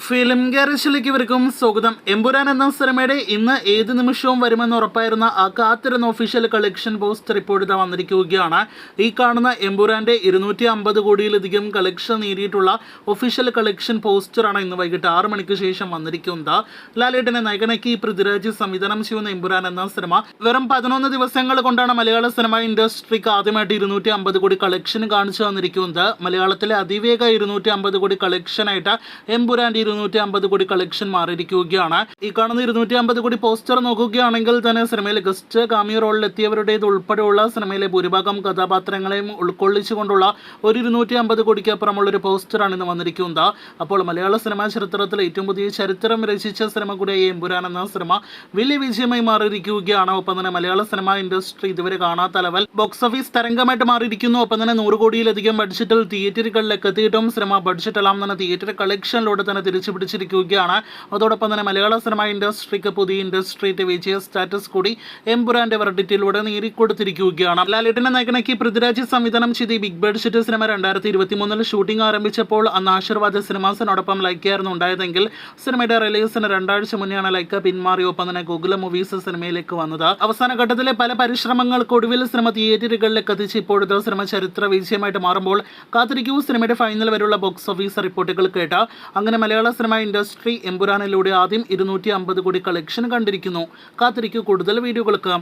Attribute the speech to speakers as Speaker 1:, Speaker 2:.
Speaker 1: Film ഗാരേജിലേക്ക് ഇവർക്കും സ്വാഗതം. എമ്പുരാൻ എന്ന സിനിമയുടെ ഇന്ന് ഏത് നിമിഷവും വരുമെന്ന് ഉറപ്പായിരുന്ന ആ കാത്തിരുന്ന ഒഫീഷ്യൽ കളക്ഷൻ പോസ്റ്റർ ഇപ്പോഴത്തെ വന്നിരിക്കുകയാണ്. ഈ കാണുന്ന എമ്പുരാന്റെ 250 കോടിയിലധികം കളക്ഷൻ നേടിയിട്ടുള്ള ഒഫീഷ്യൽ കളക്ഷൻ പോസ്റ്ററാണ് ഇന്ന് വൈകിട്ട് 6 മണിക്ക് ശേഷം വന്നിരിക്കുന്നത്. ലാലേട്ടനെ നായകനാക്കി പൃഥ്വിരാജ് സംവിധാനം ചെയ്യുന്ന എമ്പുരാൻ എന്ന സിനിമ വെറും 11 ദിവസങ്ങൾ കൊണ്ടാണ് മലയാള സിനിമ ഇൻഡസ്ട്രിക്ക് ആദ്യമായിട്ട് 250 കോടി കളക്ഷൻ കാണിച്ചു വന്നിരിക്കുന്നത്. മലയാളത്തിലെ അതിവേഗ 250 കോടി കളക്ഷനായിട്ട് എമ്പുരാന്റെ 250 കോടി കളക്ഷൻ മാറിയിരിക്കുകയാണ്. ഈ കാണുന്ന 250 കോടി പോസ്റ്റർ നോക്കുകയാണെങ്കിൽ തന്നെ സിനിമയിലെ ഗസ്റ്റ് കാമിയോ റോളിൽ എത്തിയവരുടേത് ഉൾപ്പെടെയുള്ള സിനിമയിലെ ഭൂരിഭാഗം കഥാപാത്രങ്ങളെയും ഉൾക്കൊള്ളിച്ചുകൊണ്ടുള്ള ഒരു 250 കോടിക്ക് അപ്പുറമുള്ള ഒരു പോസ്റ്ററാണ് ഇന്ന് വന്നിരിക്കുന്നത്. അപ്പോൾ മലയാള സിനിമാ ചരിത്രത്തിൽ ഏറ്റവും പുതിയ ചരിത്രം രചിച്ച സിനിമ കൂടിയായ എമ്പുരാൻ എന്ന സിനിമ വലിയ വിജയമായി മാറിയിരിക്കുകയാണ്. ഒപ്പം തന്നെ മലയാള സിനിമാ ഇൻഡസ്ട്രി ഇതുവരെ കാണാത്ത ലെവൽ ബോക്സ് ഓഫീസ് തരംഗമായിട്ട് മാറിയിരിക്കുന്നു. ഒപ്പം തന്നെ 100 കോടിയിലധികം ബഡ്ജറ്റിൽ തിയേറ്ററുകളിലേക്ക് എത്തിയിട്ടും സിനിമ ബഡ്ജറ്റ് എല്ലാം തന്നെ തിയേറ്റർ കളക്ഷനിലൂടെ തന്നെ തിരിച്ചു പിടിച്ചിരിക്കുകയാണ്. അതോടൊപ്പം തന്നെ മലയാള സിനിമാ ഇൻഡസ്ട്രിക്ക് പുതിയ ഇൻഡസ്ട്രി വിജയ സ്റ്റാറ്റസ് കൂടി എമ്പുരാന്റെ വെർഡിറ്റിലൂടെ നേടിക്കൊടുത്തിരിക്കുകയാണ്. ലാലേട്ടനെ നായകനാക്കി പൃഥ്വിരാജ് സംവിധാനം ചെയ്ത ബിഗ് ബഡ്ജറ്റ് സിനിമ 2023 ഷൂട്ടിംഗ് ആരംഭിച്ചപ്പോൾ അന്ന് ആശീർവാദ് സിനിമാസിനോടൊപ്പം ലൈക്കയായിരുന്നു ഉണ്ടായതെങ്കിൽ സിനിമയുടെ റിലീസിന് 2 ആഴ്ച മുന്നെയാണ് ലൈക്ക പിന്മാറി. ഒപ്പം തന്നെ ഗൂഗിൾ മൂവീസ് സിനിമയിലേക്ക് വന്നത്. അവസാന ഘട്ടത്തിലെ പല പരിശ്രമങ്ങൾക്കൊടുവിൽ സിനിമ തിയേറ്ററുകളിലേക്ക് എത്തിച്ച് ഇപ്പോഴത്തെ സിനിമ ചരിത്ര വിജയമായിട്ട് മാറുമ്പോൾ കാത്തിരിക്കൂ സിനിമയുടെ ഫൈനൽ വരെയുള്ള ബോക്സ് ഓഫീസ് റിപ്പോർട്ടുകൾ കേട്ട. അങ്ങനെ മലയാള സിനിമ ഇൻഡസ്ട്രി എമ്പുരാനിലൂടെ ആദ്യം 250 കോടി കളക്ഷൻ കണ്ടിരിക്കുന്നു. കാത്തിരിക്കൂ കൂടുതൽ വീഡിയോകൾക്ക്.